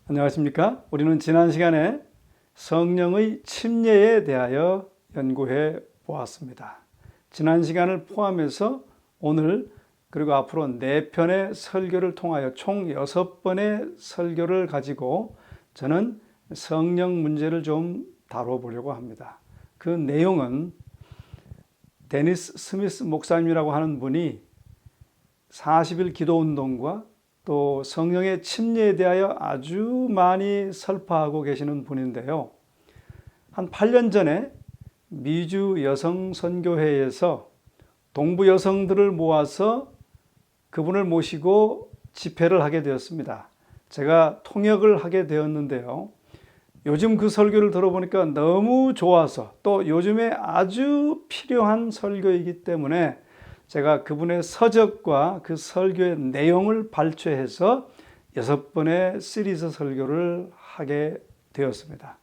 안녕하십니까? 우리는 지난 시간에 성령의 침례에 대하여 연구해 보았습니다. 지난 시간을 포함해서 오늘 그리고 앞으로 4편의 설교를 통하여 총 6번의 설교를 가지고 저는 성령 문제를 좀 다뤄보려고 합니다. 그 내용은 데니스 스미스 목사님이라고 하는 분이 40일 기도운동과 또 성령의 침례에 대하여 아주 많이 설파하고 계시는 분인데요. 한 8년 전에 미주 여성 선교회에서 동부 여성들을 모아서 그분을 모시고 집회를 하게 되었습니다. 제가 통역을 하게 되었는데요. 요즘 그 설교를 들어보니까 너무 좋아서 또 요즘에 아주 필요한 설교이기 때문에 제가 그분의 서적과 그 설교의 내용을 발췌해서 6번의 시리즈 설교를 하게 되었습니다.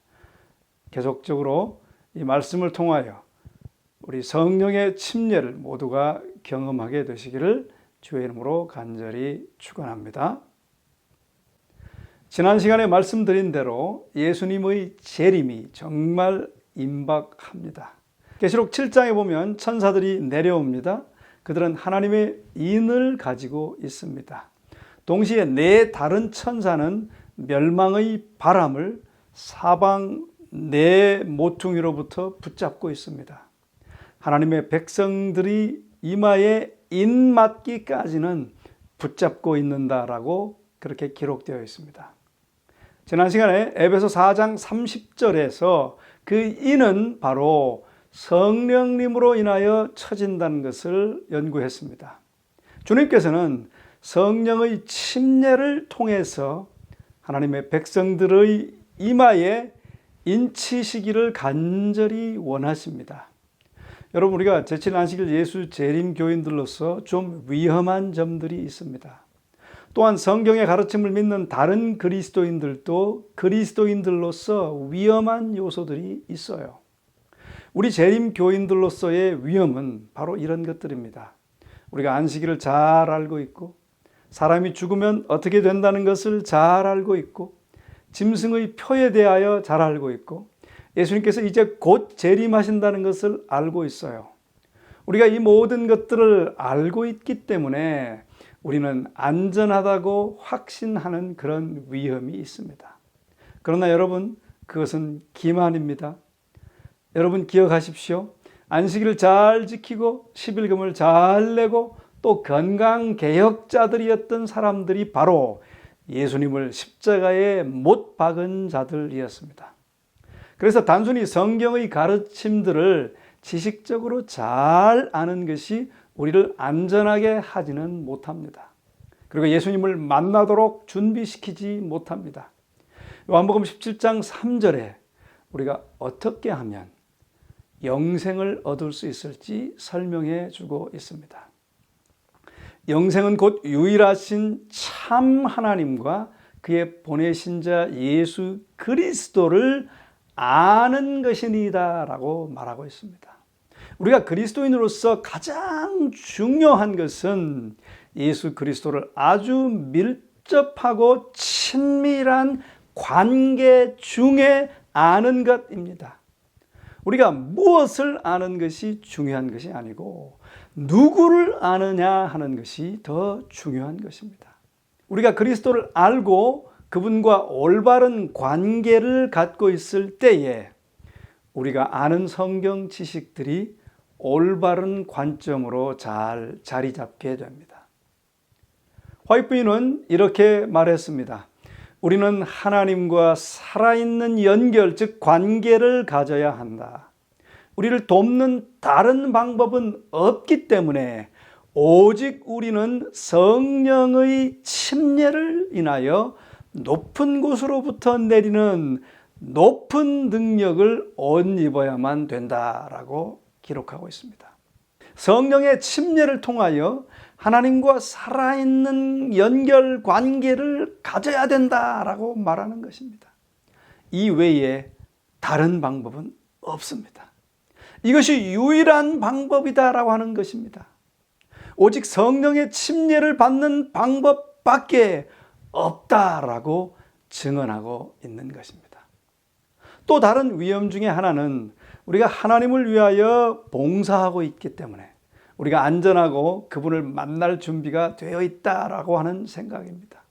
계속적으로 이 말씀을 통하여 우리 성령의 침례를 모두가 경험하게 되시기를 주의 이름으로 간절히 축원합니다. 지난 시간에 말씀드린 대로 예수님의 재림이 정말 임박합니다. 계시록 7장에 보면 천사들이 내려옵니다. 그들은 하나님의 인을 가지고 있습니다. 동시에 4 다른 천사는 멸망의 바람을 사방 4 모퉁이로부터 붙잡고 있습니다. 하나님의 백성들이 이마에 인 맞기까지는 붙잡고 있는다라고 그렇게 기록되어 있습니다. 지난 시간에 에베소 4장 30절에서 그 인은 바로 성령님으로 인하여 처진다는 것을 연구했습니다. 주님께서는 성령의 침례를 통해서 하나님의 백성들의 이마에 인치시기를 간절히 원하십니다. 여러분, 우리가 제7 안식일 예수 재림 교인들로서 좀 위험한 점들이 있습니다. 또한 성경의 가르침을 믿는 다른 그리스도인들도 그리스도인들로서 위험한 요소들이 있어요. 우리 재림 교인들로서의 위험은 바로 이런 것들입니다. 우리가 안식일을 잘 알고 있고 사람이 죽으면 어떻게 된다는 것을 잘 알고 있고 짐승의 표에 대하여 잘 알고 있고 예수님께서 이제 곧 재림하신다는 것을 알고 있어요. 우리가 이 모든 것들을 알고 있기 때문에 우리는 안전하다고 확신하는 그런 위험이 있습니다. 그러나 여러분, 그것은 기만입니다. 여러분 기억하십시오. 안식일을 잘 지키고 11금을 잘 내고 또 건강개혁자들이었던 사람들이 바로 예수님을 십자가에 못 박은 자들이었습니다. 그래서 단순히 성경의 가르침들을 지식적으로 잘 아는 것이 우리를 안전하게 하지는 못합니다. 그리고 예수님을 만나도록 준비시키지 못합니다. 요한복음 17장 3절에 우리가 어떻게 하면 영생을 얻을 수 있을지 설명해 주고 있습니다. 영생은 곧 유일하신 참 하나님과 그의 보내신 자 예수 그리스도를 아는 것이니이다 라고 말하고 있습니다. 우리가 그리스도인으로서 가장 중요한 것은 예수 그리스도를 아주 밀접하고 친밀한 관계 중에 아는 것입니다. 우리가 무엇을 아는 것이 중요한 것이 아니고 누구를 아느냐 하는 것이 더 중요한 것입니다. 우리가 그리스도를 알고 그분과 올바른 관계를 갖고 있을 때에 우리가 아는 성경 지식들이 올바른 관점으로 잘 자리 잡게 됩니다. 화이트 부인은 이렇게 말했습니다. 우리는 하나님과 살아있는 연결, 즉 관계를 가져야 한다. 우리를 돕는 다른 방법은 없기 때문에 오직 우리는 성령의 침례를 인하여 높은 곳으로부터 내리는 높은 능력을 옷 입어야만 된다라고 기록하고 있습니다. 성령의 침례를 통하여 하나님과 살아있는 연결 관계를 가져야 된다라고 말하는 것입니다. 이 외에 다른 방법은 없습니다. 이것이 유일한 방법이다라고 하는 것입니다. 오직 성령의 침례를 받는 방법밖에 없다라고 증언하고 있는 것입니다. 또 다른 위험 중에 하나는 우리가 하나님을 위하여 봉사하고 있기 때문에 우리가 안전하고 그분을 만날 준비가 되어 있다라고 하는 생각입니다.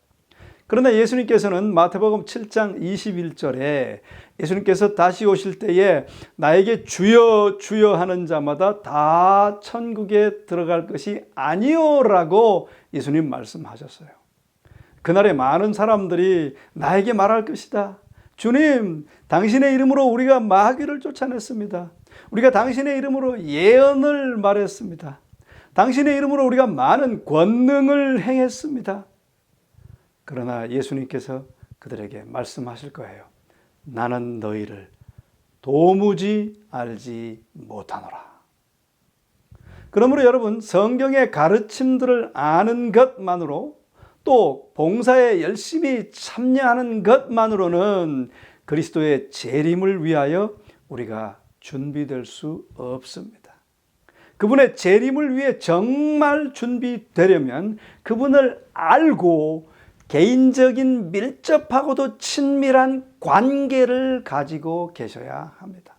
그러나 예수님께서는 마태복음 7장 21절에 예수님께서 다시 오실 때에 나에게 주여 주여 하는 자마다 다 천국에 들어갈 것이 아니오라고 예수님 말씀하셨어요. 그날에 많은 사람들이 나에게 말할 것이다. 주님, 당신의 이름으로 우리가 마귀를 쫓아냈습니다. 우리가 당신의 이름으로 예언을 말했습니다. 당신의 이름으로 우리가 많은 권능을 행했습니다. 그러나 예수님께서 그들에게 말씀하실 거예요. 나는 너희를 도무지 알지 못하노라. 그러므로 여러분, 성경의 가르침들을 아는 것만으로 또 봉사에 열심히 참여하는 것만으로는 그리스도의 재림을 위하여 우리가 준비될 수 없습니다. 그분의 재림을 위해 정말 준비되려면 그분을 알고 개인적인 밀접하고도 친밀한 관계를 가지고 계셔야 합니다.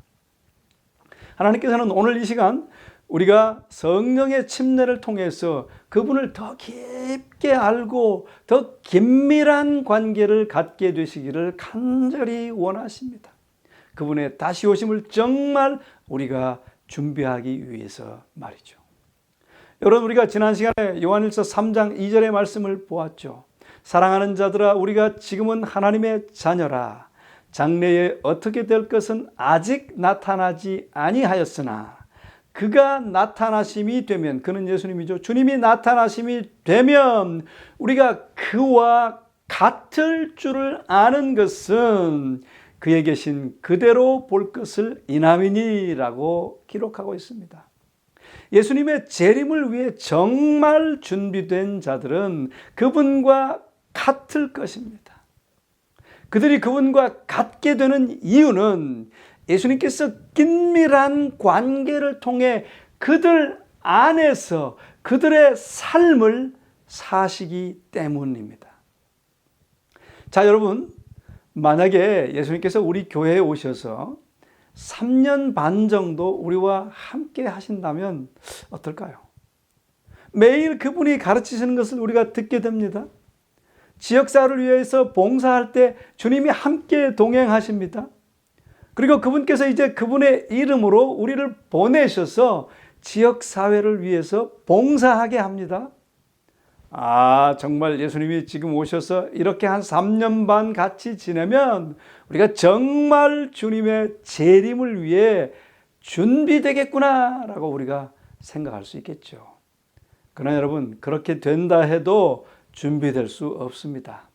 하나님께서는 오늘 이 시간 우리가 성령의 침례를 통해서 그분을 더 깊게 알고 더 긴밀한 관계를 갖게 되시기를 간절히 원하십니다. 그분의 다시 오심을 정말 우리가 준비하기 위해서 말이죠. 여러분, 우리가 지난 시간에 요한일서 3장 2절의 말씀을 보았죠. 사랑하는 자들아, 우리가 지금은 하나님의 자녀라. 장래에 어떻게 될 것은 아직 나타나지 아니하였으나 그가 나타나심이 되면, 그는 예수님이죠. 주님이 나타나심이 되면 우리가 그와 같을 줄을 아는 것은 그에 계신 그대로 볼 것을 인함이니라고 기록하고 있습니다. 예수님의 재림을 위해 정말 준비된 자들은 그분과 같을 것입니다. 그들이 그분과 같게 되는 이유는 예수님께서 긴밀한 관계를 통해 그들 안에서 그들의 삶을 사시기 때문입니다. 자, 여러분, 만약에 예수님께서 우리 교회에 오셔서 3년 반 정도 우리와 함께 하신다면 어떨까요? 매일 그분이 가르치시는 것을 우리가 듣게 됩니다. 지역사회를 위해서 봉사할 때 주님이 함께 동행하십니다. 그리고 그분께서 이제 그분의 이름으로 우리를 보내셔서 지역사회를 위해서 봉사하게 합니다. 정말 예수님이 지금 오셔서 이렇게 한 3년 반 같이 지내면 우리가 정말 주님의 재림을 위해 준비되겠구나라고 우리가 생각할 수 있겠죠. 그러나 여러분, 그렇게 된다 해도 준비될 수 없습니다.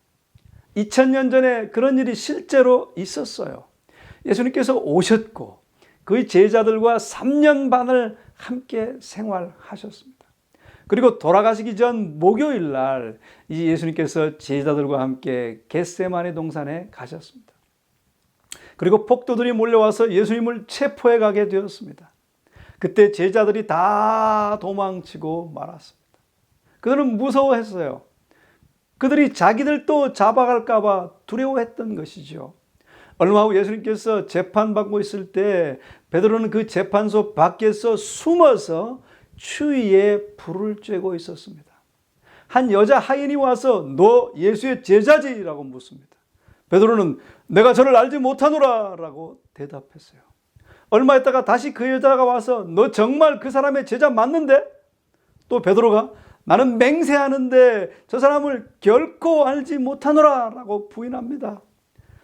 2000년 전에 그런 일이 실제로 있었어요. 예수님께서 오셨고 그의 제자들과 3년 반을 함께 생활하셨습니다. 그리고 돌아가시기 전 목요일 날 이 예수님께서 제자들과 함께 겟세마네 동산에 가셨습니다. 그리고 폭도들이 몰려와서 예수님을 체포해 가게 되었습니다. 그때 제자들이 다 도망치고 말았습니다. 그들은 무서워했어요. 그들이 자기들도 잡아갈까 봐 두려워했던 것이죠. 얼마 후 예수님께서 재판받고 있을 때 베드로는 그 재판소 밖에서 숨어서 추위에 불을 쬐고 있었습니다. 한 여자 하인이 와서 너 예수의 제자지라고 묻습니다. 베드로는 내가 저를 알지 못하노라 라고 대답했어요. 얼마 있다가 다시 그 여자가 와서 너 정말 그 사람의 제자 맞는데? 또 베드로가 나는 맹세하는데 저 사람을 결코 알지 못하노라 라고 부인합니다.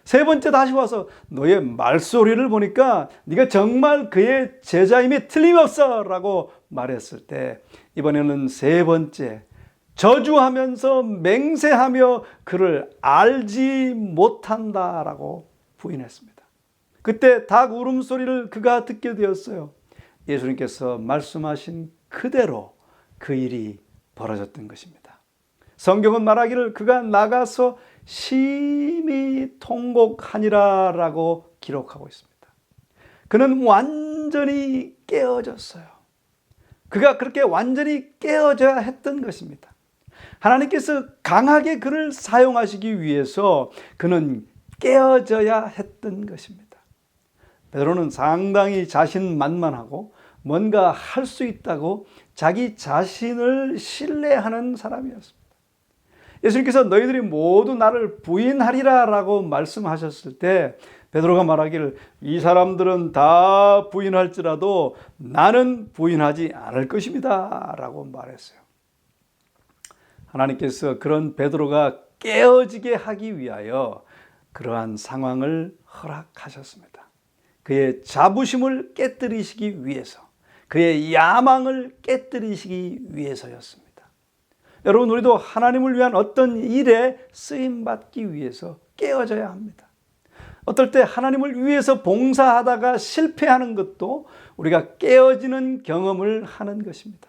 세 번째 다시 와서 너의 말소리를 보니까 네가 정말 그의 제자임이 틀림없어 라고 말했을 때 이번에는 세 번째 저주하면서 맹세하며 그를 알지 못한다라고 부인했습니다. 그때 닭 울음소리를 그가 듣게 되었어요. 예수님께서 말씀하신 그대로 그 일이 벌어졌던 것입니다. 성경은 말하기를 그가 나가서 심히 통곡하니라 라고 기록하고 있습니다. 그는 완전히 깨어졌어요. 그가 그렇게 완전히 깨어져야 했던 것입니다. 하나님께서 강하게 그를 사용하시기 위해서 그는 깨어져야 했던 것입니다. 베드로는 상당히 자신만만하고 뭔가 할 수 있다고 자기 자신을 신뢰하는 사람이었습니다. 예수님께서 너희들이 모두 나를 부인하리라 라고 말씀하셨을 때 베드로가 말하기를 이 사람들은 다 부인할지라도 나는 부인하지 않을 것입니다 라고 말했어요. 하나님께서 그런 베드로가 깨어지게 하기 위하여 그러한 상황을 허락하셨습니다. 그의 자부심을 깨뜨리시기 위해서, 그의 야망을 깨뜨리시기 위해서였습니다. 여러분, 우리도 하나님을 위한 어떤 일에 쓰임받기 위해서 깨어져야 합니다. 어떨 때 하나님을 위해서 봉사하다가 실패하는 것도 우리가 깨어지는 경험을 하는 것입니다.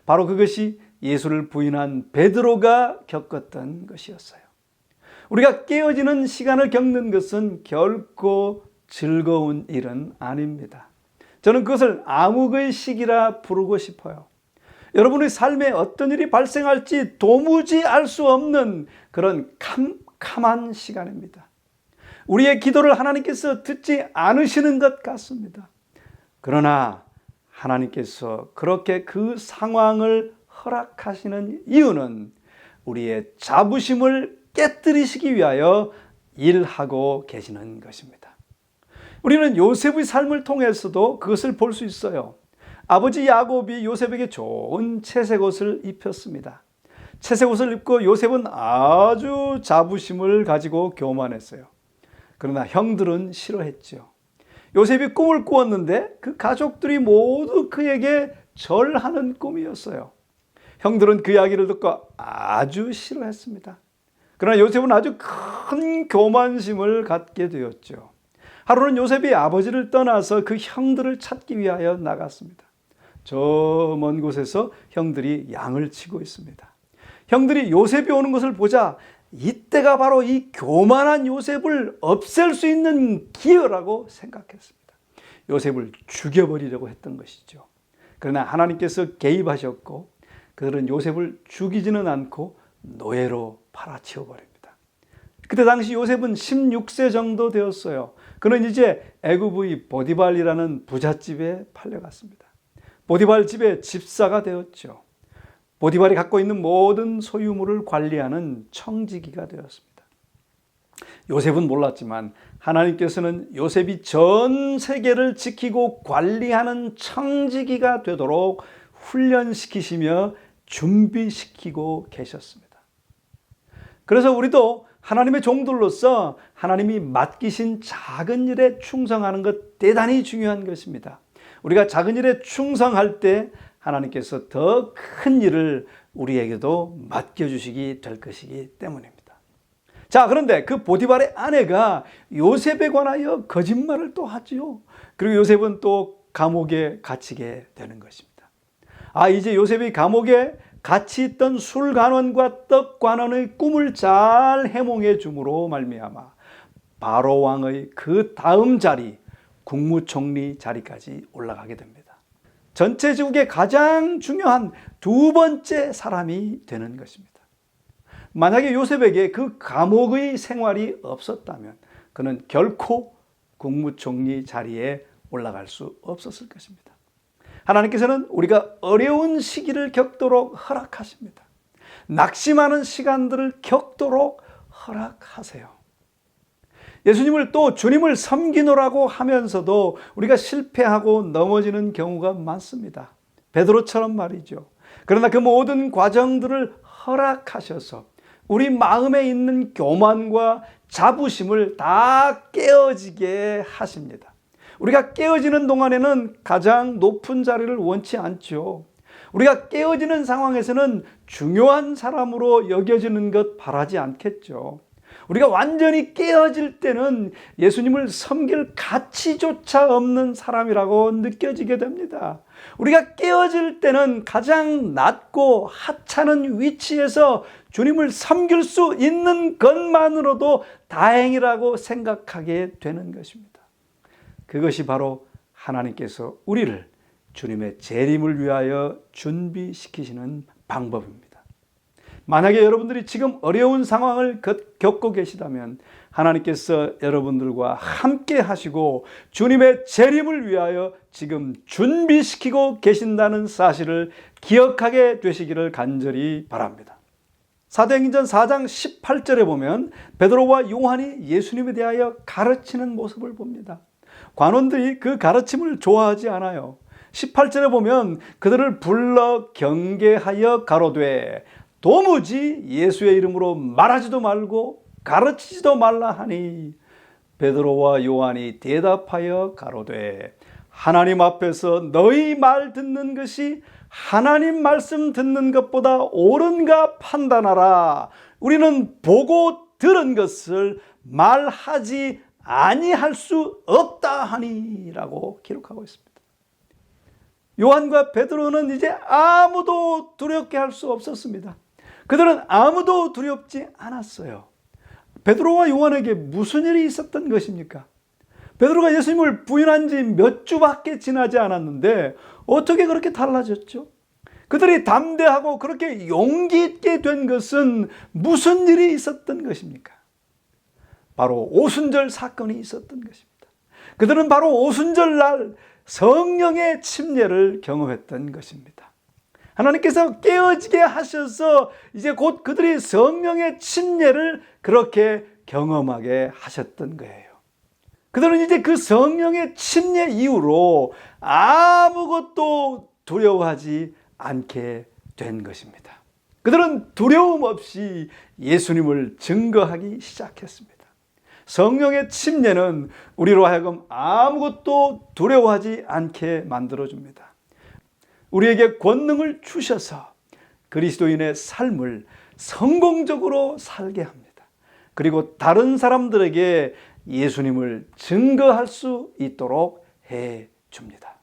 바로 그것이 예수를 부인한 베드로가 겪었던 것이었어요. 우리가 깨어지는 시간을 겪는 것은 결코 즐거운 일은 아닙니다. 저는 그것을 암흑의 시기라 부르고 싶어요. 여러분의 삶에 어떤 일이 발생할지 도무지 알 수 없는 그런 캄캄한 시간입니다. 우리의 기도를 하나님께서 듣지 않으시는 것 같습니다. 그러나 하나님께서 그렇게 그 상황을 허락하시는 이유는 우리의 자부심을 깨뜨리시기 위하여 일하고 계시는 것입니다. 우리는 요셉의 삶을 통해서도 그것을 볼 수 있어요. 아버지 야곱이 요셉에게 좋은 채색 옷을 입혔습니다. 채색 옷을 입고 요셉은 아주 자부심을 가지고 교만했어요. 그러나 형들은 싫어했죠. 요셉이 꿈을 꾸었는데 그 가족들이 모두 그에게 절하는 꿈이었어요. 형들은 그 이야기를 듣고 아주 싫어했습니다. 그러나 요셉은 아주 큰 교만심을 갖게 되었죠. 하루는 요셉이 아버지를 떠나서 그 형들을 찾기 위하여 나갔습니다. 저 먼 곳에서 형들이 양을 치고 있습니다. 형들이 요셉이 오는 것을 보자 이때가 바로 이 교만한 요셉을 없앨 수 있는 기회라고 생각했습니다. 요셉을 죽여버리려고 했던 것이죠. 그러나 하나님께서 개입하셨고 그들은 요셉을 죽이지는 않고 노예로 팔아치워버립니다. 그때 당시 요셉은 16세 정도 되었어요. 그는 이제 애굽의 보디발이라는 부잣집에 팔려갔습니다. 보디발 집의 집사가 되었죠. 보디발이 갖고 있는 모든 소유물을 관리하는 청지기가 되었습니다. 요셉은 몰랐지만 하나님께서는 요셉이 전 세계를 지키고 관리하는 청지기가 되도록 훈련시키시며 준비시키고 계셨습니다. 그래서 우리도 하나님의 종들로서 하나님이 맡기신 작은 일에 충성하는 것 대단히 중요한 것입니다. 우리가 작은 일에 충성할 때 하나님께서 더 큰 일을 우리에게도 맡겨주시기 될 것이기 때문입니다. 자, 그런데 그 보디발의 아내가 요셉에 관하여 거짓말을 또 하지요. 그리고 요셉은 또 감옥에 갇히게 되는 것입니다. 이제 요셉이 감옥에 같이 있던 술관원과 떡관원의 꿈을 잘 해몽해 줌으로 말미암아 바로 왕의 그 다음 자리 국무총리 자리까지 올라가게 됩니다. 전체 제국의 가장 중요한 두 번째 사람이 되는 것입니다. 만약에 요셉에게 그 감옥의 생활이 없었다면 그는 결코 국무총리 자리에 올라갈 수 없었을 것입니다. 하나님께서는 우리가 어려운 시기를 겪도록 허락하십니다. 낙심하는 시간들을 겪도록 허락하세요. 예수님을 또 주님을 섬기노라고 하면서도 우리가 실패하고 넘어지는 경우가 많습니다. 베드로처럼 말이죠. 그러나 그 모든 과정들을 허락하셔서 우리 마음에 있는 교만과 자부심을 다 깨어지게 하십니다. 우리가 깨어지는 동안에는 가장 높은 자리를 원치 않죠. 우리가 깨어지는 상황에서는 중요한 사람으로 여겨지는 것 바라지 않겠죠. 우리가 완전히 깨어질 때는 예수님을 섬길 가치조차 없는 사람이라고 느껴지게 됩니다. 우리가 깨어질 때는 가장 낮고 하찮은 위치에서 주님을 섬길 수 있는 것만으로도 다행이라고 생각하게 되는 것입니다. 그것이 바로 하나님께서 우리를 주님의 재림을 위하여 준비시키시는 방법입니다. 만약에 여러분들이 지금 어려운 상황을 겪고 계시다면 하나님께서 여러분들과 함께 하시고 주님의 재림을 위하여 지금 준비시키고 계신다는 사실을 기억하게 되시기를 간절히 바랍니다. 사도행전 4장 18절에 보면 베드로와 요한이 예수님에 대하여 가르치는 모습을 봅니다. 관원들이 그 가르침을 좋아하지 않아요. 18절에 보면 그들을 불러 경계하여 가로되 도무지 예수의 이름으로 말하지도 말고 가르치지도 말라 하니 베드로와 요한이 대답하여 가로되 하나님 앞에서 너희 말 듣는 것이 하나님 말씀 듣는 것보다 옳은가 판단하라. 우리는 보고 들은 것을 말하지 아니할 수 없다 하니라고 기록하고 있습니다. 요한과 베드로는 이제 아무도 두렵게 할 수 없었습니다. 그들은 아무도 두렵지 않았어요. 베드로와 요한에게 무슨 일이 있었던 것입니까? 베드로가 예수님을 부인한 지 몇 주밖에 지나지 않았는데 어떻게 그렇게 달라졌죠? 그들이 담대하고 그렇게 용기 있게 된 것은 무슨 일이 있었던 것입니까? 바로 오순절 사건이 있었던 것입니다. 그들은 바로 오순절 날 성령의 침례를 경험했던 것입니다. 하나님께서 깨어지게 하셔서 이제 곧 그들이 성령의 침례를 그렇게 경험하게 하셨던 거예요. 그들은 이제 그 성령의 침례 이후로 아무것도 두려워하지 않게 된 것입니다. 그들은 두려움 없이 예수님을 증거하기 시작했습니다. 성령의 침례는 우리로 하여금 아무것도 두려워하지 않게 만들어줍니다. 우리에게 권능을 주셔서 그리스도인의 삶을 성공적으로 살게 합니다. 그리고 다른 사람들에게 예수님을 증거할 수 있도록 해줍니다.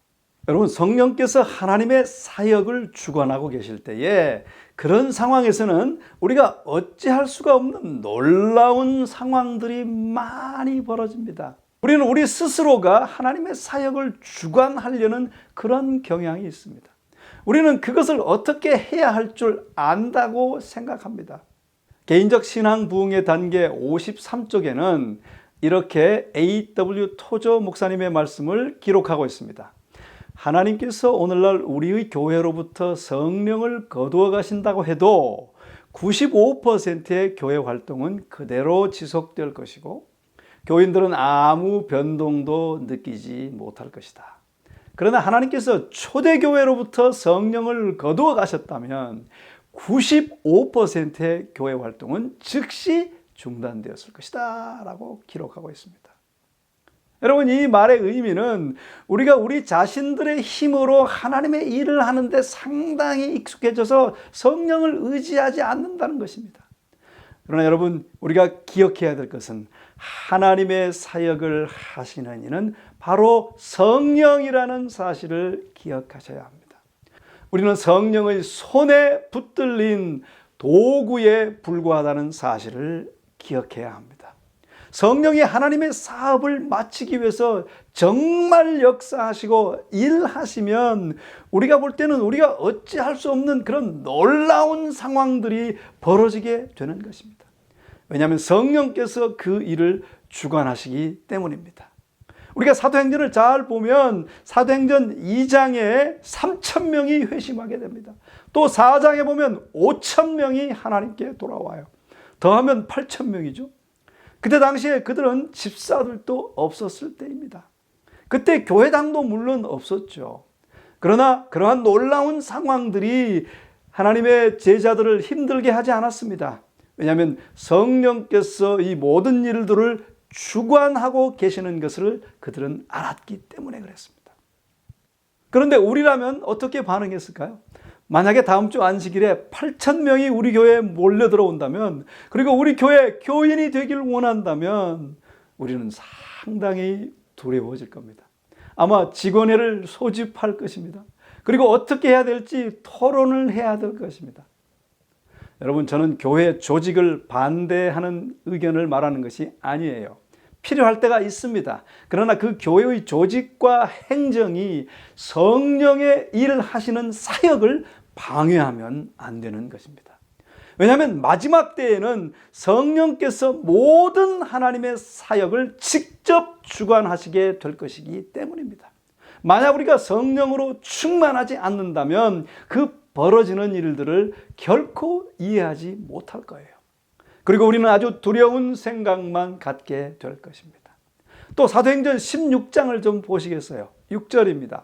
여러분, 성령께서 하나님의 사역을 주관하고 계실 때에 그런 상황에서는 우리가 어찌할 수가 없는 놀라운 상황들이 많이 벌어집니다. 우리는 우리 스스로가 하나님의 사역을 주관하려는 그런 경향이 있습니다. 우리는 그것을 어떻게 해야 할 줄 안다고 생각합니다. 개인적 신앙 부흥의 단계 53쪽에는 이렇게 A.W. 토저 목사님의 말씀을 기록하고 있습니다. 하나님께서 오늘날 우리의 교회로부터 성령을 거두어 가신다고 해도 95%의 교회 활동은 그대로 지속될 것이고 교인들은 아무 변동도 느끼지 못할 것이다. 그러나 하나님께서 초대교회로부터 성령을 거두어 가셨다면 95%의 교회 활동은 즉시 중단되었을 것이다 라고 기록하고 있습니다. 여러분, 이 말의 의미는 우리가 우리 자신들의 힘으로 하나님의 일을 하는데 상당히 익숙해져서 성령을 의지하지 않는다는 것입니다. 그러나 여러분, 우리가 기억해야 될 것은 하나님의 사역을 하시는 이는 바로 성령이라는 사실을 기억하셔야 합니다. 우리는 성령의 손에 붙들린 도구에 불과하다는 사실을 기억해야 합니다. 성령이 하나님의 사업을 마치기 위해서 정말 역사하시고 일하시면 우리가 볼 때는 우리가 어찌할 수 없는 그런 놀라운 상황들이 벌어지게 되는 것입니다. 왜냐하면 성령께서 그 일을 주관하시기 때문입니다. 우리가 사도행전을 잘 보면 사도행전 2장에 3,000명이 회심하게 됩니다. 또 4장에 보면 5,000명이 하나님께 돌아와요. 더하면 8,000명이죠. 그때 당시에 그들은 집사들도 없었을 때입니다. 그때 교회당도 물론 없었죠. 그러나 그러한 놀라운 상황들이 하나님의 제자들을 힘들게 하지 않았습니다. 왜냐하면 성령께서 이 모든 일들을 주관하고 계시는 것을 그들은 알았기 때문에 그랬습니다. 그런데 우리라면 어떻게 반응했을까요? 만약에 다음 주 안식일에 8,000명이 우리 교회에 몰려 들어온다면, 그리고 우리 교회 교인이 되길 원한다면 우리는 상당히 두려워질 겁니다. 아마 직원회를 소집할 것입니다. 그리고 어떻게 해야 될지 토론을 해야 될 것입니다. 여러분, 저는 교회 조직을 반대하는 의견을 말하는 것이 아니에요. 필요할 때가 있습니다. 그러나 그 교회의 조직과 행정이 성령의 일을 하시는 사역을 방해하면 안 되는 것입니다. 왜냐하면 마지막 때에는 성령께서 모든 하나님의 사역을 직접 주관하시게 될 것이기 때문입니다. 만약 우리가 성령으로 충만하지 않는다면 그 벌어지는 일들을 결코 이해하지 못할 거예요. 그리고 우리는 아주 두려운 생각만 갖게 될 것입니다. 또 사도행전 16장을 좀 보시겠어요? 6절입니다.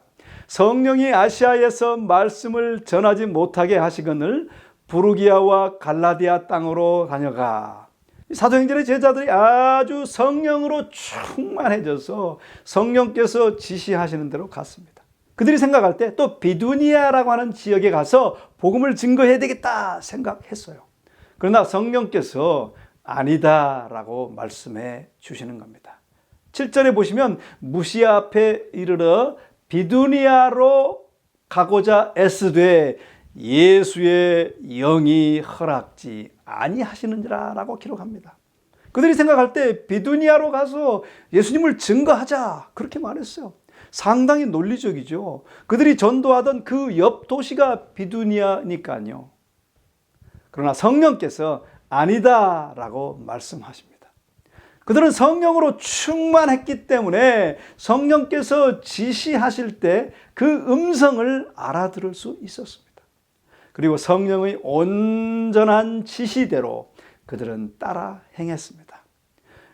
성령이 아시아에서 말씀을 전하지 못하게 하시거늘 부르기아와 갈라디아 땅으로 다녀가. 사도행전의 제자들이 아주 성령으로 충만해져서 성령께서 지시하시는 대로 갔습니다. 그들이 생각할 때 또 비두니아라고 하는 지역에 가서 복음을 증거해야 되겠다 생각했어요. 그러나 성령께서 아니다라고 말씀해 주시는 겁니다. 7절에 보시면 무시아 앞에 이르러 비두니아로 가고자 애쓰되 예수의 영이 허락지 아니하시는지라 라고 기록합니다. 그들이 생각할 때 비두니아로 가서 예수님을 증거하자 그렇게 말했어요. 상당히 논리적이죠. 그들이 전도하던 그 옆 도시가 비두니아니까요. 그러나 성령께서 아니다라고 말씀하십니다. 그들은 성령으로 충만했기 때문에 성령께서 지시하실 때 그 음성을 알아들을 수 있었습니다. 그리고 성령의 온전한 지시대로 그들은 따라 행했습니다.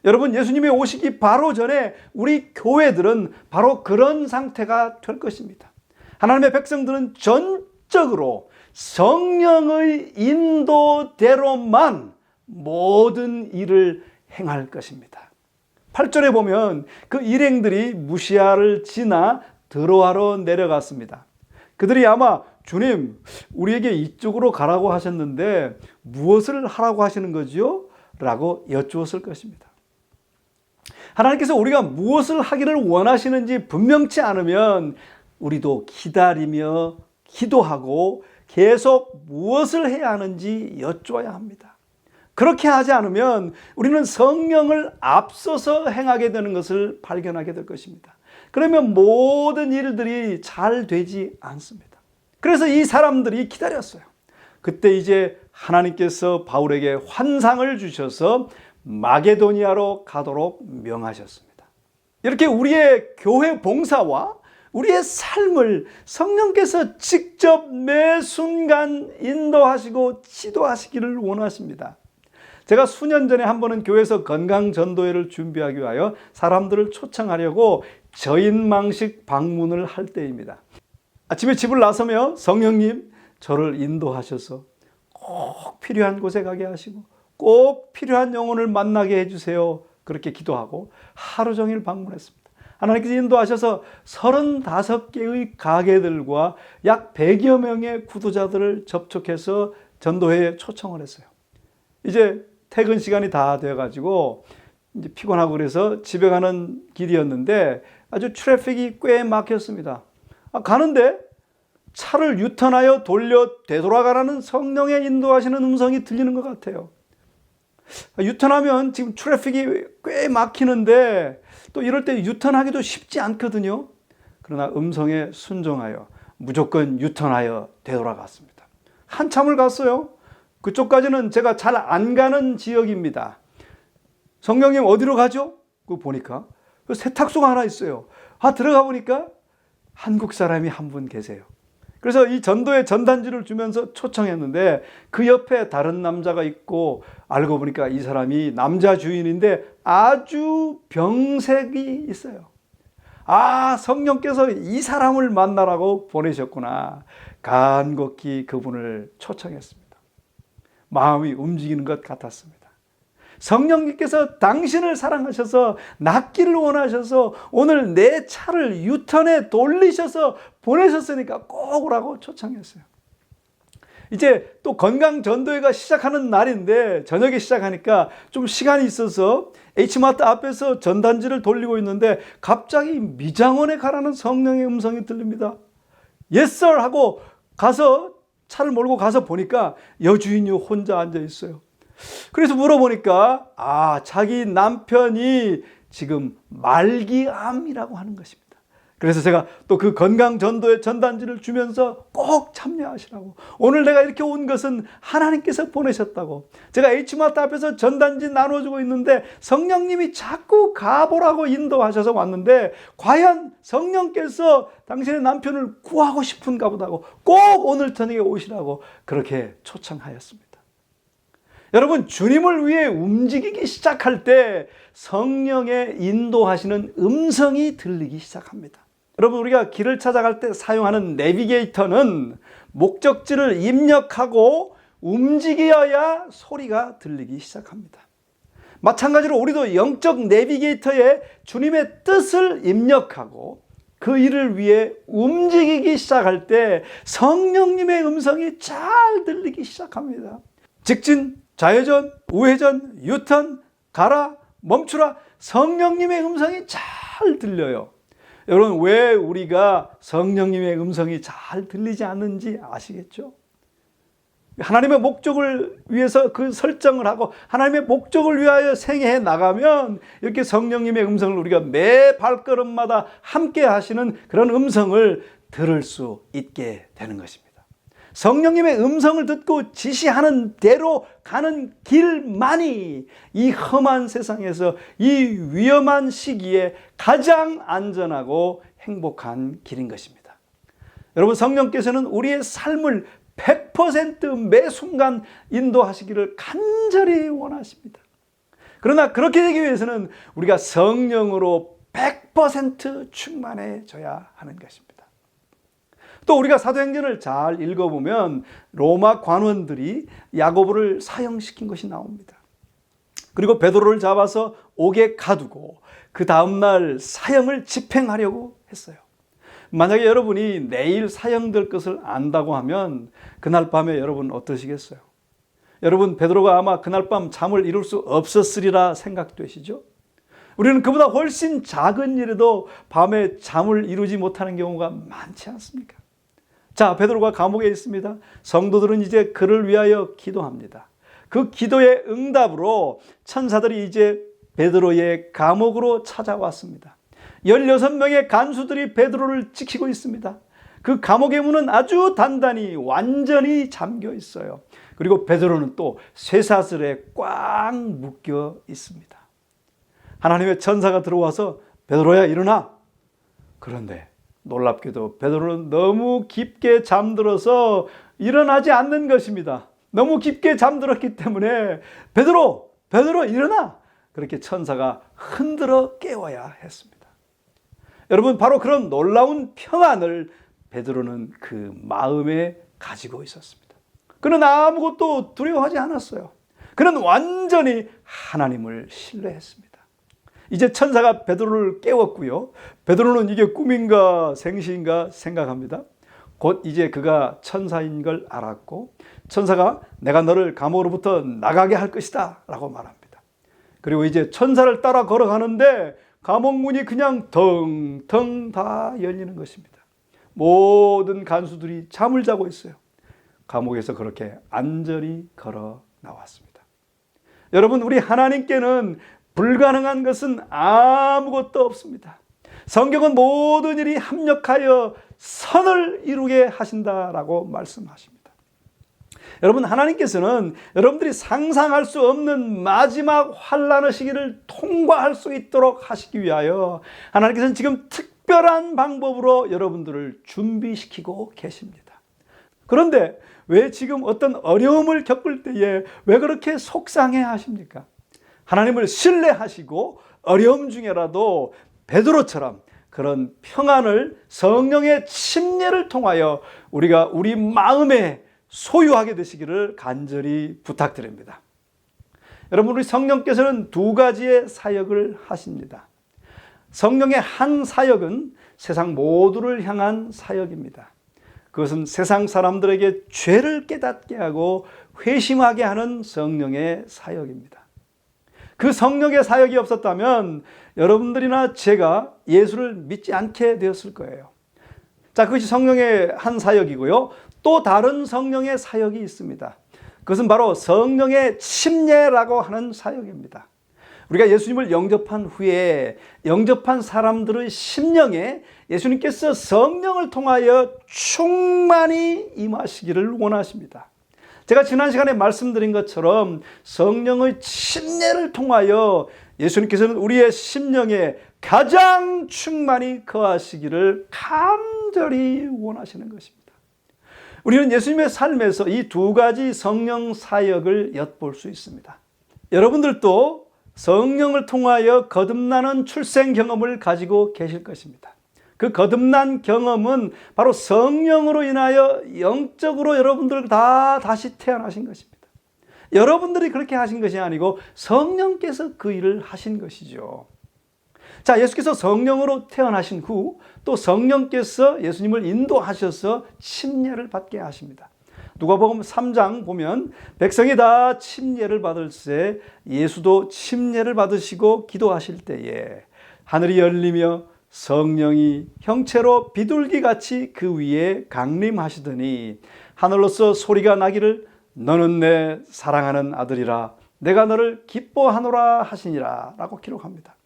여러분, 예수님이 오시기 바로 전에 우리 교회들은 바로 그런 상태가 될 것입니다. 하나님의 백성들은 전적으로 성령의 인도대로만 모든 일을 행할 것입니다. 8절에 보면 그 일행들이 무시아를 지나 드로아로 내려갔습니다. 그들이 아마 주님, 우리에게 이쪽으로 가라고 하셨는데 무엇을 하라고 하시는 거지요? 라고 여쭈었을 것입니다. 하나님께서 우리가 무엇을 하기를 원하시는지 분명치 않으면 우리도 기다리며 기도하고 계속 무엇을 해야 하는지 여쭈어야 합니다. 그렇게 하지 않으면 우리는 성령을 앞서서 행하게 되는 것을 발견하게 될 것입니다. 그러면 모든 일들이 잘 되지 않습니다. 그래서 이 사람들이 기다렸어요. 그때 이제 하나님께서 바울에게 환상을 주셔서 마게도니아로 가도록 명하셨습니다. 이렇게 우리의 교회 봉사와 우리의 삶을 성령께서 직접 매 순간 인도하시고 지도하시기를 원하십니다. 제가 수년 전에 한 번은 교회에서 건강전도회를 준비하기 위하여 사람들을 초청하려고 저인망식 방문을 할 때입니다. 아침에 집을 나서며 성령님 저를 인도하셔서 꼭 필요한 곳에 가게 하시고 꼭 필요한 영혼을 만나게 해주세요. 그렇게 기도하고 하루 종일 방문했습니다. 하나님께서 인도하셔서 35개의 가게들과 약 100여 명의 구도자들을 접촉해서 전도회에 초청을 했어요. 이제 퇴근 시간이 다 되어가지고 이제 피곤하고 그래서 집에 가는 길이었는데 아주 트래픽이 꽤 막혔습니다. 가는데 차를 유턴하여 되돌아가라는 성령의 인도하시는 음성이 들리는 것 같아요. 유턴하면 지금 트래픽이 꽤 막히는데 또 이럴 때 유턴하기도 쉽지 않거든요. 그러나 음성에 순종하여 무조건 유턴하여 되돌아갔습니다. 한참을 갔어요. 그쪽까지는 제가 잘 안 가는 지역입니다. 성령님 어디로 가죠? 그거 보니까 세탁소가 하나 있어요. 들어가 보니까 한국 사람이 한 분 계세요. 그래서 이 전도의 전단지를 주면서 초청했는데 그 옆에 다른 남자가 있고 알고 보니까 이 사람이 남자 주인인데 아주 병색이 있어요. 성령께서 이 사람을 만나라고 보내셨구나. 간곡히 그분을 초청했습니다. 마음이 움직이는 것 같았습니다. 성령님께서 당신을 사랑하셔서 낫기를 원하셔서 오늘 내 차를 유턴에 돌리셔서 보내셨으니까 꼭 오라고 초청했어요. 이제 또 건강전도회가 시작하는 날인데 저녁에 시작하니까 좀 시간이 있어서 H마트 앞에서 전단지를 돌리고 있는데 갑자기 미장원에 가라는 성령의 음성이 들립니다. Yes sir 하고 가서 차를 몰고 가서 보니까 여주인이 혼자 앉아 있어요. 그래서 물어보니까 자기 남편이 지금 말기암이라고 하는 것입니다. 그래서 제가 또 그 건강 전도의 전단지를 주면서 꼭 참여하시라고, 오늘 내가 이렇게 온 것은 하나님께서 보내셨다고, 제가 H마트 앞에서 전단지 나눠주고 있는데 성령님이 자꾸 가보라고 인도하셔서 왔는데 과연 성령께서 당신의 남편을 구하고 싶은가 보다고 꼭 오늘 저녁에 오시라고 그렇게 초청하였습니다. 여러분, 주님을 위해 움직이기 시작할 때 성령의 인도하시는 음성이 들리기 시작합니다. 여러분, 우리가 길을 찾아갈 때 사용하는 내비게이터는 목적지를 입력하고 움직여야 소리가 들리기 시작합니다. 마찬가지로 우리도 영적 내비게이터에 주님의 뜻을 입력하고 그 일을 위해 움직이기 시작할 때 성령님의 음성이 잘 들리기 시작합니다. 직진, 좌회전, 우회전, 유턴, 가라, 멈추라, 성령님의 음성이 잘 들려요. 여러분, 왜 우리가 성령님의 음성이 잘 들리지 않는지 아시겠죠? 하나님의 목적을 위해서 그 설정을 하고 하나님의 목적을 위하여 생애해 나가면 이렇게 성령님의 음성을 우리가 매 발걸음마다 함께 하시는 그런 음성을 들을 수 있게 되는 것입니다. 성령님의 음성을 듣고 지시하는 대로 가는 길만이 이 험한 세상에서 이 위험한 시기에 가장 안전하고 행복한 길인 것입니다. 여러분, 성령께서는 우리의 삶을 100% 매 순간 인도하시기를 간절히 원하십니다. 그러나 그렇게 되기 위해서는 우리가 성령으로 100% 충만해져야 하는 것입니다. 또 우리가 사도행전을 잘 읽어보면 로마 관원들이 야고보를 사형시킨 것이 나옵니다. 그리고 베드로를 잡아서 옥에 가두고 그 다음날 사형을 집행하려고 했어요. 만약에 여러분이 내일 사형될 것을 안다고 하면 그날 밤에 여러분 어떠시겠어요? 여러분, 베드로가 아마 그날 밤 잠을 이룰 수 없었으리라 생각되시죠? 우리는 그보다 훨씬 작은 일에도 밤에 잠을 이루지 못하는 경우가 많지 않습니까? 자, 베드로가 감옥에 있습니다. 성도들은 이제 그를 위하여 기도합니다. 그 기도의 응답으로 천사들이 이제 베드로의 감옥으로 찾아왔습니다. 16명의 간수들이 베드로를 지키고 있습니다. 그 감옥의 문은 아주 단단히 완전히 잠겨 있어요. 그리고 베드로는 또 쇠사슬에 꽉 묶여 있습니다. 하나님의 천사가 들어와서 베드로야, 일어나. 그런데 놀랍게도 베드로는 너무 깊게 잠들어서 일어나지 않는 것입니다. 너무 깊게 잠들었기 때문에 베드로 일어나! 그렇게 천사가 흔들어 깨워야 했습니다. 여러분, 바로 그런 놀라운 평안을 베드로는 그 마음에 가지고 있었습니다. 그는 아무것도 두려워하지 않았어요. 그는 완전히 하나님을 신뢰했습니다. 이제 천사가 베드로를 깨웠고요. 베드로는 이게 꿈인가 생시인가 생각합니다. 곧 이제 그가 천사인 걸 알았고 천사가 내가 너를 감옥으로부터 나가게 할 것이다 라고 말합니다. 그리고 이제 천사를 따라 걸어가는데 감옥 문이 그냥 텅텅 다 열리는 것입니다. 모든 간수들이 잠을 자고 있어요. 감옥에서 그렇게 안전히 걸어 나왔습니다. 여러분, 우리 하나님께는 불가능한 것은 아무것도 없습니다. 성경은 모든 일이 합력하여 선을 이루게 하신다라고 말씀하십니다. 여러분, 하나님께서는 여러분들이 상상할 수 없는 마지막 환난의 시기를 통과할 수 있도록 하시기 위하여 하나님께서는 지금 특별한 방법으로 여러분들을 준비시키고 계십니다. 그런데 왜 지금 어떤 어려움을 겪을 때에 왜 그렇게 속상해 하십니까? 하나님을 신뢰하시고 어려움 중에라도 베드로처럼 그런 평안을 성령의 침례를 통하여 우리가 우리 마음에 소유하게 되시기를 간절히 부탁드립니다. 여러분, 우리 성령께서는 두 가지의 사역을 하십니다. 성령의 한 사역은 세상 모두를 향한 사역입니다. 그것은 세상 사람들에게 죄를 깨닫게 하고 회심하게 하는 성령의 사역입니다. 그 성령의 사역이 없었다면 여러분들이나 제가 예수를 믿지 않게 되었을 거예요. 자, 그것이 성령의 한 사역이고요. 또 다른 성령의 사역이 있습니다. 그것은 바로 성령의 침례라고 하는 사역입니다. 우리가 예수님을 영접한 후에 영접한 사람들의 심령에 예수님께서 성령을 통하여 충만히 임하시기를 원하십니다. 제가 지난 시간에 말씀드린 것처럼 성령의 침례를 통하여 예수님께서는 우리의 심령에 가장 충만히 거하시기를 간절히 원하시는 것입니다. 우리는 예수님의 삶에서 이 두 가지 성령 사역을 엿볼 수 있습니다. 여러분들도 성령을 통하여 거듭나는 출생 경험을 가지고 계실 것입니다. 그 거듭난 경험은 바로 성령으로 인하여 영적으로 여러분들 다 다시 태어나신 것입니다. 여러분들이 그렇게 하신 것이 아니고 성령께서 그 일을 하신 것이죠. 자, 예수께서 성령으로 태어나신 후 또 성령께서 예수님을 인도하셔서 침례를 받게 하십니다. 누가복음 3장 보면 백성이 다 침례를 받을 때 예수도 침례를 받으시고 기도하실 때에 하늘이 열리며 성령이 형체로 비둘기같이 그 위에 강림하시더니 하늘로서 소리가 나기를 너는 내 사랑하는 아들이라 내가 너를 기뻐하노라 하시니라 라고 기록합니다.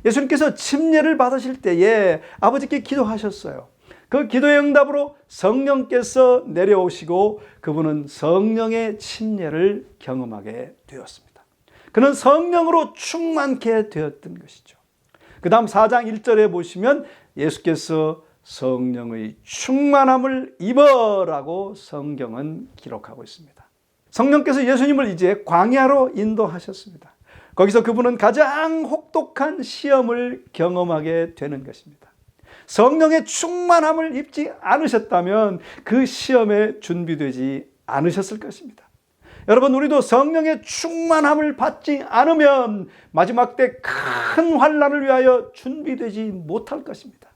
예수님께서 침례를 받으실 때에 아버지께 기도하셨어요. 그 기도의 응답으로 성령께서 내려오시고 그분은 성령의 침례를 경험하게 되었습니다. 그는 성령으로 충만케 되었던 것이죠. 그 다음 4장 1절에 보시면 예수께서 성령의 충만함을 입어라고 성경은 기록하고 있습니다. 성령께서 예수님을 이제 광야로 인도하셨습니다. 거기서 그분은 가장 혹독한 시험을 경험하게 되는 것입니다. 성령의 충만함을 입지 않으셨다면 그 시험에 준비되지 않으셨을 것입니다. 여러분, 우리도 성령의 충만함을 받지 않으면 마지막 때 큰 환난을 위하여 준비되지 못할 것입니다.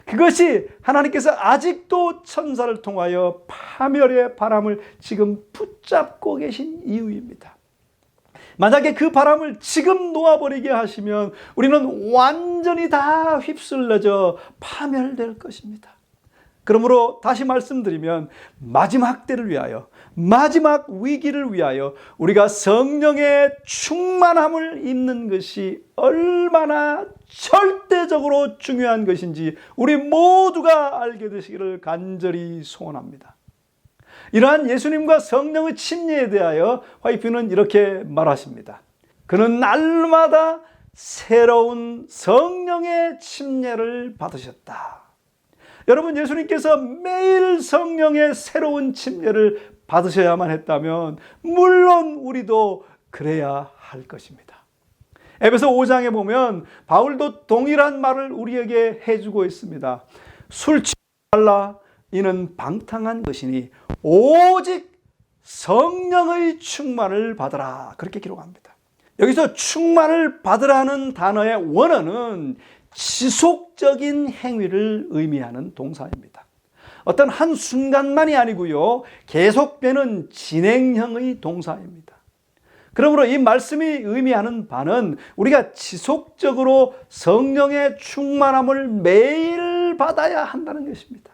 그것이 하나님께서 아직도 천사를 통하여 파멸의 바람을 지금 붙잡고 계신 이유입니다. 만약에 그 바람을 지금 놓아버리게 하시면 우리는 완전히 다 휩쓸려져 파멸될 것입니다. 그러므로 다시 말씀드리면 마지막 때를 위하여, 마지막 위기를 위하여 우리가 성령의 충만함을 입는 것이 얼마나 절대적으로 중요한 것인지 우리 모두가 알게 되시기를 간절히 소원합니다. 이러한 예수님과 성령의 침례에 대하여 화이트는 이렇게 말하십니다. 그는 날마다 새로운 성령의 침례를 받으셨다. 여러분, 예수님께서 매일 성령의 새로운 침례를 받으셔야만 했다면 물론 우리도 그래야 할 것입니다. 에베소 5장에 보면 바울도 동일한 말을 우리에게 해주고 있습니다. 술 취하지 말라. 이는 방탕한 것이니 오직 성령의 충만을 받으라. 그렇게 기록합니다. 여기서 충만을 받으라는 단어의 원어는 지속적인 행위를 의미하는 동사입니다. 어떤 한순간만이 아니고요, 계속되는 진행형의 동사입니다. 그러므로 이 말씀이 의미하는 바는 우리가 지속적으로 성령의 충만함을 매일 받아야 한다는 것입니다.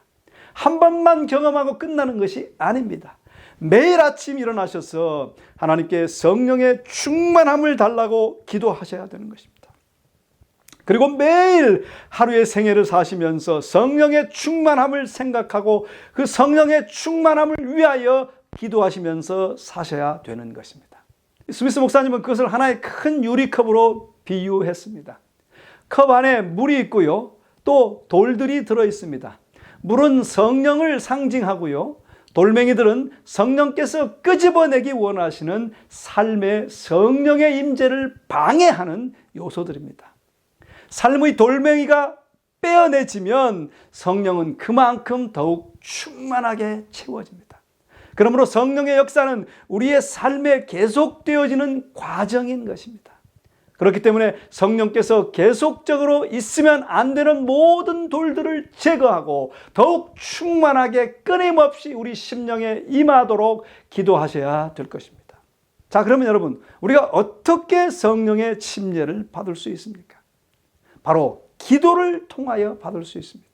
한 번만 경험하고 끝나는 것이 아닙니다. 매일 아침 일어나셔서 하나님께 성령의 충만함을 달라고 기도하셔야 되는 것입니다. 그리고 매일 하루의 생애를 사시면서 성령의 충만함을 생각하고 그 성령의 충만함을 위하여 기도하시면서 사셔야 되는 것입니다. 스미스 목사님은 그것을 하나의 큰 유리컵으로 비유했습니다. 컵 안에 물이 있고요, 또 돌들이 들어 있습니다. 물은 성령을 상징하고요, 돌멩이들은 성령께서 끄집어내기 원하시는 삶의 성령의 임재를 방해하는 요소들입니다. 삶의 돌멩이가 빼어내지면 성령은 그만큼 더욱 충만하게 채워집니다. 그러므로 성령의 역사는 우리의 삶에 계속되어지는 과정인 것입니다. 그렇기 때문에 성령께서 계속적으로 있으면 안 되는 모든 돌들을 제거하고 더욱 충만하게 끊임없이 우리 심령에 임하도록 기도하셔야 될 것입니다. 자, 그러면 여러분, 우리가 어떻게 성령의 침례를 받을 수 있습니까? 바로 기도를 통하여 받을 수 있습니다.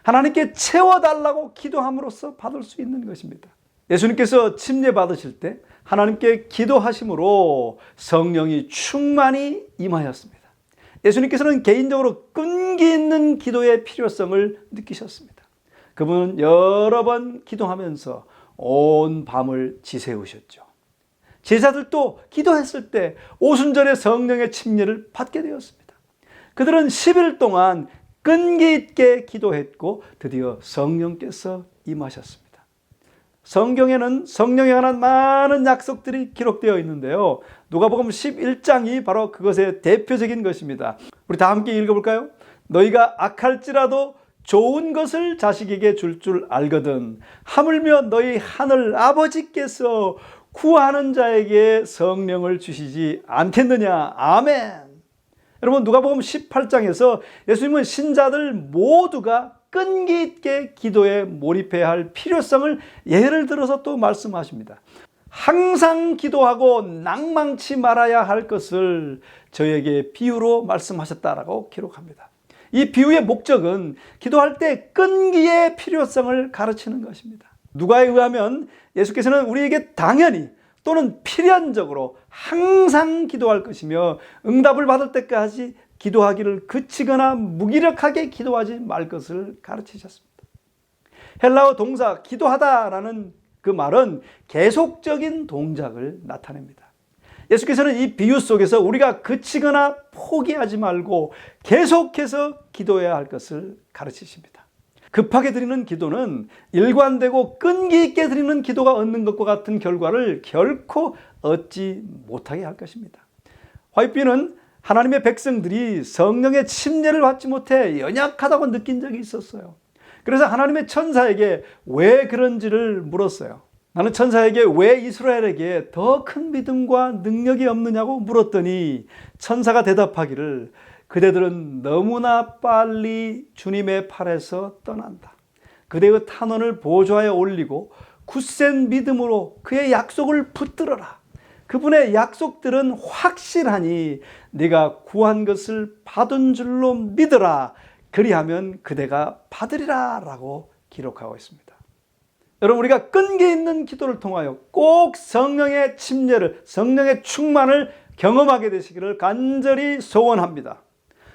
하나님께 채워달라고 기도함으로써 받을 수 있는 것입니다. 예수님께서 침례 받으실 때 하나님께 기도하심으로 성령이 충만히 임하였습니다. 예수님께서는 개인적으로 끈기 있는 기도의 필요성을 느끼셨습니다. 그분은 여러 번 기도하면서 온 밤을 지새우셨죠. 제자들도 기도했을 때 오순절에 성령의 침례를 받게 되었습니다. 그들은 10일 동안 끈기 있게 기도했고 드디어 성령께서 임하셨습니다. 성경에는 성령에 관한 많은 약속들이 기록되어 있는데요. 누가복음 11장이 바로 그것의 대표적인 것입니다. 우리 다 함께 읽어볼까요? 너희가 악할지라도 좋은 것을 자식에게 줄 알거든 하물며 너희 하늘 아버지께서 구하는 자에게 성령을 주시지 않겠느냐. 아멘. 여러분, 누가복음 18장에서 예수님은 신자들 모두가 끈기 있게 기도에 몰입해야 할 필요성을 예를 들어서 또 말씀하십니다. 항상 기도하고 낭망치 말아야 할 것을 저에게 비유로 말씀하셨다라고 기록합니다. 이 비유의 목적은 기도할 때 끈기의 필요성을 가르치는 것입니다. 누가에 의하면 예수께서는 우리에게 당연히 또는 필연적으로 항상 기도할 것이며 응답을 받을 때까지 기도하기를 그치거나 무기력하게 기도하지 말 것을 가르치셨습니다. 헬라어 동사 기도하다라는 그 말은 계속적인 동작을 나타냅니다. 예수께서는 이 비유 속에서 우리가 그치거나 포기하지 말고 계속해서 기도해야 할 것을 가르치십니다. 급하게 드리는 기도는 일관되고 끈기 있게 드리는 기도가 얻는 것과 같은 결과를 결코 얻지 못하게 할 것입니다. 화이트비는 하나님의 백성들이 성령의 침례를 받지 못해 연약하다고 느낀 적이 있었어요. 그래서 하나님의 천사에게 왜 그런지를 물었어요. 나는 천사에게 왜 이스라엘에게 더 큰 믿음과 능력이 없느냐고 물었더니 천사가 대답하기를 그대들은 너무나 빨리 주님의 팔에서 떠난다. 그대의 탄원을 보좌에 올리고 굳센 믿음으로 그의 약속을 붙들어라. 그분의 약속들은 확실하니 네가 구한 것을 받은 줄로 믿으라. 그리하면 그대가 받으리라 라고 기록하고 있습니다. 여러분, 우리가 끈기 있는 기도를 통하여 꼭 성령의 침례를, 성령의 충만을 경험하게 되시기를 간절히 소원합니다.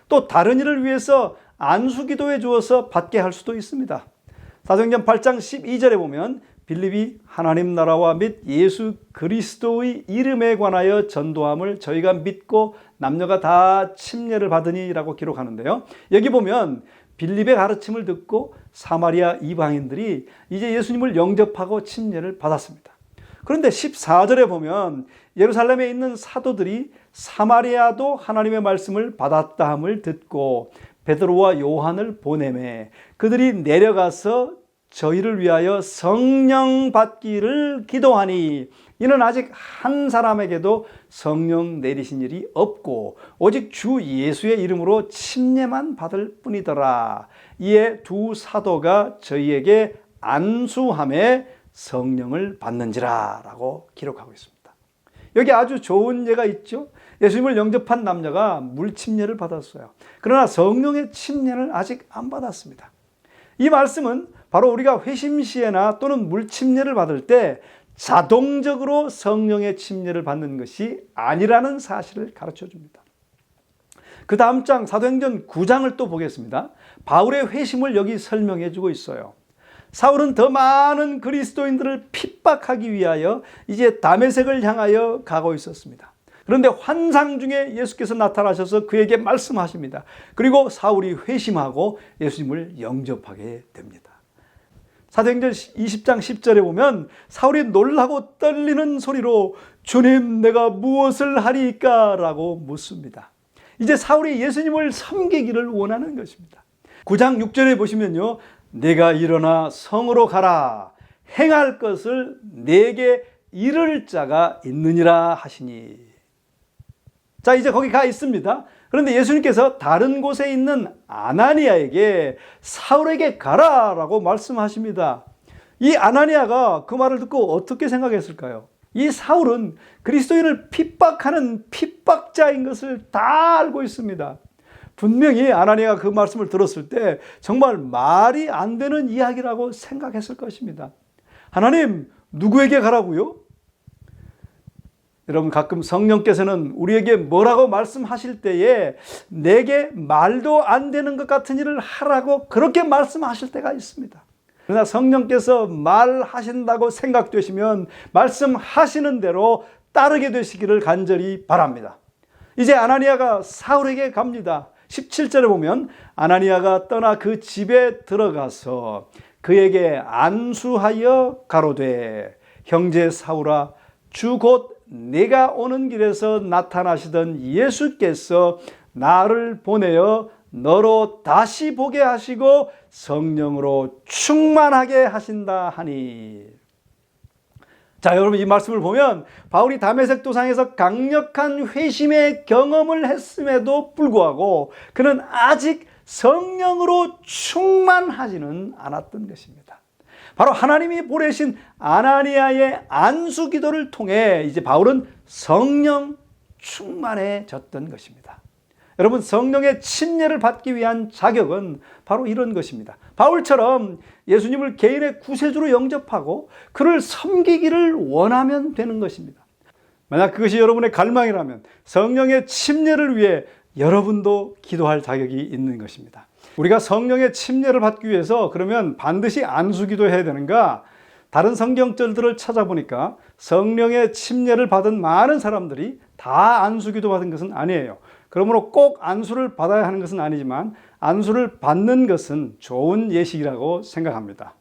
또 다른 일을 위해서 안수기도해 주어서 받게 할 수도 있습니다. 사도행전 8장 12절에 보면 빌립이 하나님 나라와 및 예수 그리스도의 이름에 관하여 전도함을 저희가 믿고 남녀가 다 침례를 받으니 라고 기록하는데요. 여기 보면 빌립의 가르침을 듣고 사마리아 이방인들이 이제 예수님을 영접하고 침례를 받았습니다. 그런데 14절에 보면 예루살렘에 있는 사도들이 사마리아도 하나님의 말씀을 받았다 함을 듣고 베드로와 요한을 보내매 그들이 내려가서 저희를 위하여 성령 받기를 기도하니 이는 아직 한 사람에게도 성령 내리신 일이 없고 오직 주 예수의 이름으로 침례만 받을 뿐이더라. 이에 두 사도가 저희에게 안수함에 성령을 받는지라 라고 기록하고 있습니다. 여기 아주 좋은 예가 있죠. 예수님을 영접한 남녀가 물침례를 받았어요. 그러나 성령의 침례를 아직 안 받았습니다. 이 말씀은 바로 우리가 회심시에나 또는 물침례를 받을 때 자동적으로 성령의 침례를 받는 것이 아니라는 사실을 가르쳐 줍니다. 그 다음 장 사도행전 9장을 또 보겠습니다. 바울의 회심을 여기 설명해 주고 있어요. 사울은 더 많은 그리스도인들을 핍박하기 위하여 이제 다메섹을 향하여 가고 있었습니다. 그런데 환상 중에 예수께서 나타나셔서 그에게 말씀하십니다. 그리고 사울이 회심하고 예수님을 영접하게 됩니다. 사도행전 20장 10절에 보면 사울이 놀라고 떨리는 소리로 주님 내가 무엇을 하리이까? 라고 묻습니다. 이제 사울이 예수님을 섬기기를 원하는 것입니다. 9장 6절에 보시면요. 내가 일어나 성으로 가라. 행할 것을 내게 이를 자가 있느니라 하시니. 자, 이제 거기 가 있습니다. 그런데 예수님께서 다른 곳에 있는 아나니아에게 사울에게 가라라고 말씀하십니다. 이 아나니아가 그 말을 듣고 어떻게 생각했을까요? 이 사울은 그리스도인을 핍박하는 핍박자인 것을 다 알고 있습니다. 분명히 아나니아가 그 말씀을 들었을 때 정말 말이 안 되는 이야기라고 생각했을 것입니다. 하나님, 누구에게 가라고요? 여러분, 가끔 성령께서는 우리에게 뭐라고 말씀하실 때에 내게 말도 안 되는 것 같은 일을 하라고 그렇게 말씀하실 때가 있습니다. 그러나 성령께서 말하신다고 생각되시면 말씀하시는 대로 따르게 되시기를 간절히 바랍니다. 이제 아나니아가 사울에게 갑니다. 17절에 보면 아나니아가 떠나 그 집에 들어가서 그에게 안수하여 가로되 형제 사울아, 주 곧 내가 오는 길에서 나타나시던 예수께서 나를 보내어 너로 다시 보게 하시고 성령으로 충만하게 하신다 하니. 자, 여러분, 이 말씀을 보면 바울이 다메섹 도상에서 강력한 회심의 경험을 했음에도 불구하고 그는 아직 성령으로 충만하지는 않았던 것입니다. 바로 하나님이 보내신 아나니아의 안수 기도를 통해 이제 바울은 성령 충만해졌던 것입니다. 여러분, 성령의 침례를 받기 위한 자격은 바로 이런 것입니다. 바울처럼 예수님을 개인의 구세주로 영접하고 그를 섬기기를 원하면 되는 것입니다. 만약 그것이 여러분의 갈망이라면 성령의 침례를 위해 여러분도 기도할 자격이 있는 것입니다. 우리가 성령의 침례를 받기 위해서 그러면 반드시 안수기도 해야 되는가? 다른 성경절들을 찾아보니까 성령의 침례를 받은 많은 사람들이 다 안수기도 받은 것은 아니에요. 그러므로 꼭 안수를 받아야 하는 것은 아니지만 안수를 받는 것은 좋은 예식이라고 생각합니다.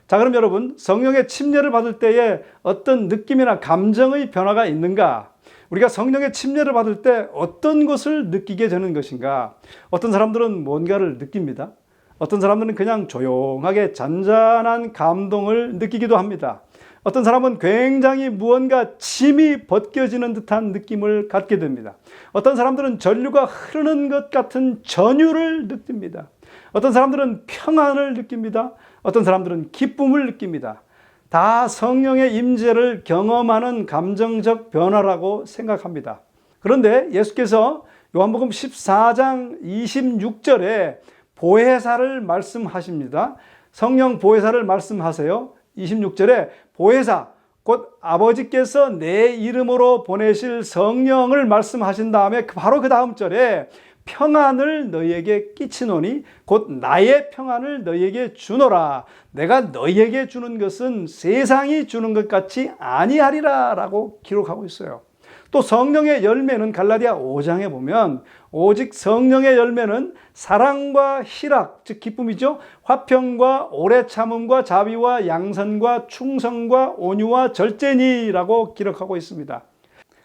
자, 그럼 여러분, 성령의 침례를 받을 때에 어떤 느낌이나 감정의 변화가 있는가? 우리가 성령의 침례를 받을 때 어떤 것을 느끼게 되는 것인가? 어떤 사람들은 뭔가를 느낍니다. 어떤 사람들은 그냥 조용하게 잔잔한 감동을 느끼기도 합니다. 어떤 사람은 굉장히 무언가 짐이 벗겨지는 듯한 느낌을 갖게 됩니다. 어떤 사람들은 전류가 흐르는 것 같은 전율을 느낍니다. 어떤 사람들은 평안을 느낍니다. 어떤 사람들은 기쁨을 느낍니다. 다 성령의 임재를 경험하는 감정적 변화라고 생각합니다. 그런데 예수께서 요한복음 14장 26절에 보혜사를 말씀하십니다. 성령 보혜사를 말씀하세요. 26절에 보혜사, 곧 아버지께서 내 이름으로 보내실 성령을 말씀하신 다음에 바로 그 다음 절에 평안을 너희에게 끼치노니 곧 나의 평안을 너희에게 주노라. 내가 너희에게 주는 것은 세상이 주는 것 같이 아니하리라 라고 기록하고 있어요. 또 성령의 열매는 갈라디아 5장에 보면 오직 성령의 열매는 사랑과 희락, 즉 기쁨이죠. 화평과 오래 참음과 자비와 양선과 충성과 온유와 절제니라고 기록하고 있습니다.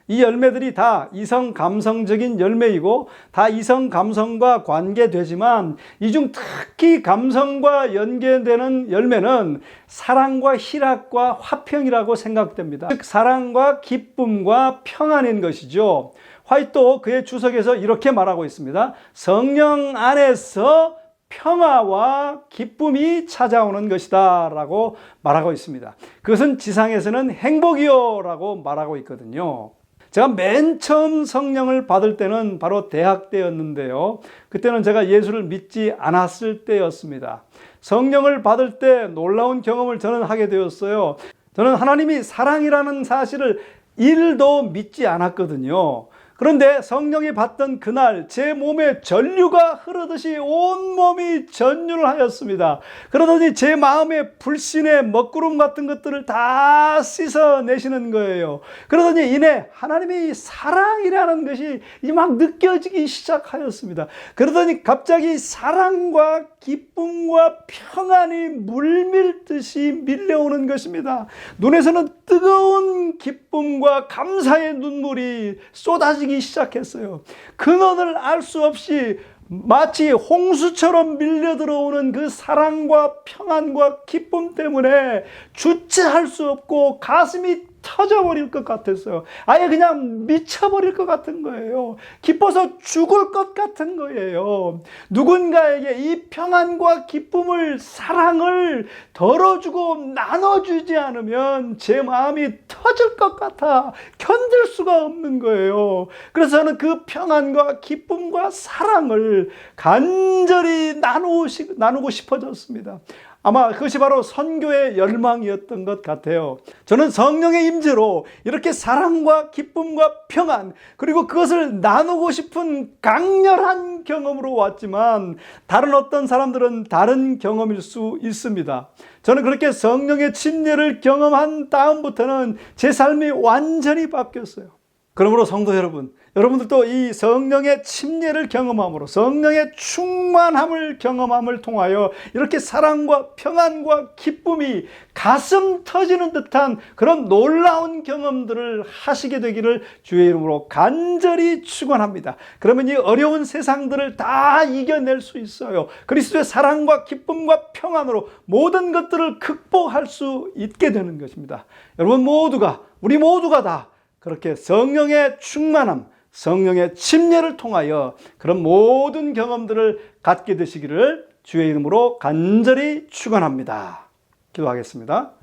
이 열매들이 다 이성 감성적인 열매이고 다 이성 감성과 관계되지만 이 중 특히 감성과 연계되는 열매는 사랑과 희락과 화평이라고 생각됩니다. 즉 사랑과 기쁨과 평안인 것이죠. 화이트 그의 주석에서 이렇게 말하고 있습니다. 성령 안에서 평화와 기쁨이 찾아오는 것이다 라고 말하고 있습니다. 그것은 지상에서는 행복이요 라고 말하고 있거든요. 제가 맨 처음 성령을 받을 때는 바로 대학 때였는데요. 그때는 제가 예수를 믿지 않았을 때였습니다. 성령을 받을 때 놀라운 경험을 저는 하게 되었어요. 저는 하나님이 사랑이라는 사실을 1도 믿지 않았거든요. 그런데 성령이 받던 그날 제 몸에 전류가 흐르듯이 온몸이 전율을 하였습니다. 그러더니 제 마음의 불신의 먹구름 같은 것들을 다 씻어내시는 거예요. 그러더니 이내 하나님의 사랑이라는 것이 막 느껴지기 시작하였습니다. 그러더니 갑자기 사랑과 기쁨과 평안이 물밀듯이 밀려오는 것입니다. 눈에서는 뜨거운 기쁨과 감사의 눈물이 쏟아지기 시작했어요. 근원을 알 수 없이 마치 홍수처럼 밀려 들어오는 그 사랑과 평안과 기쁨 때문에 주체할 수 없고 가슴이 터져버릴 것 같았어요. 아예 그냥 미쳐버릴 것 같은 거예요. 기뻐서 죽을 것 같은 거예요. 누군가에게 이 평안과 기쁨을, 사랑을 덜어주고 나눠주지 않으면 제 마음이 터질 것 같아 견딜 수가 없는 거예요. 그래서 저는 그 평안과 기쁨과 사랑을 간절히 나누고 싶어졌습니다. 아마 그것이 바로 선교의 열망이었던 것 같아요. 저는 성령의 임재로 이렇게 사랑과 기쁨과 평안, 그리고 그것을 나누고 싶은 강렬한 경험으로 왔지만 다른 어떤 사람들은 다른 경험일 수 있습니다. 저는 그렇게 성령의 침례를 경험한 다음부터는 제 삶이 완전히 바뀌었어요. 그러므로 성도 여러분, 여러분들도 이 성령의 침례를 경험함으로, 성령의 충만함을 경험함을 통하여 이렇게 사랑과 평안과 기쁨이 가슴 터지는 듯한 그런 놀라운 경험들을 하시게 되기를 주의 이름으로 간절히 축원합니다. 그러면 이 어려운 세상들을 다 이겨낼 수 있어요. 그리스도의 사랑과 기쁨과 평안으로 모든 것들을 극복할 수 있게 되는 것입니다. 여러분 모두가, 우리 모두가 다 그렇게 성령의 충만함, 성령의 침례를 통하여 그런 모든 경험들을 갖게 되시기를 주의 이름으로 간절히 축원합니다. 기도하겠습니다.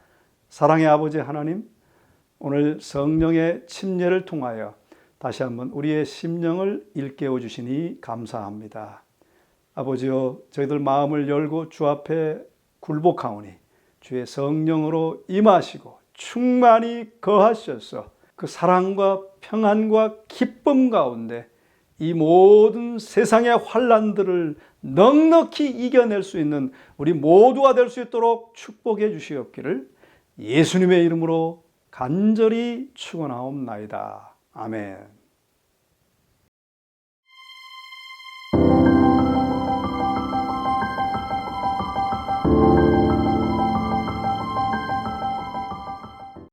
사랑의 아버지 하나님, 오늘 성령의 침례를 통하여 다시 한번 우리의 심령을 일깨워 주시니 감사합니다. 아버지여, 저희들 마음을 열고 주 앞에 굴복하오니 주의 성령으로 임하시고 충만히 거하셔서 그 사랑과 평안과 기쁨 가운데 이 모든 세상의 환난들을 넉넉히 이겨낼 수 있는 우리 모두가 될 수 있도록 축복해 주시옵기를 예수님의 이름으로 간절히 축원하옵나이다. 아멘.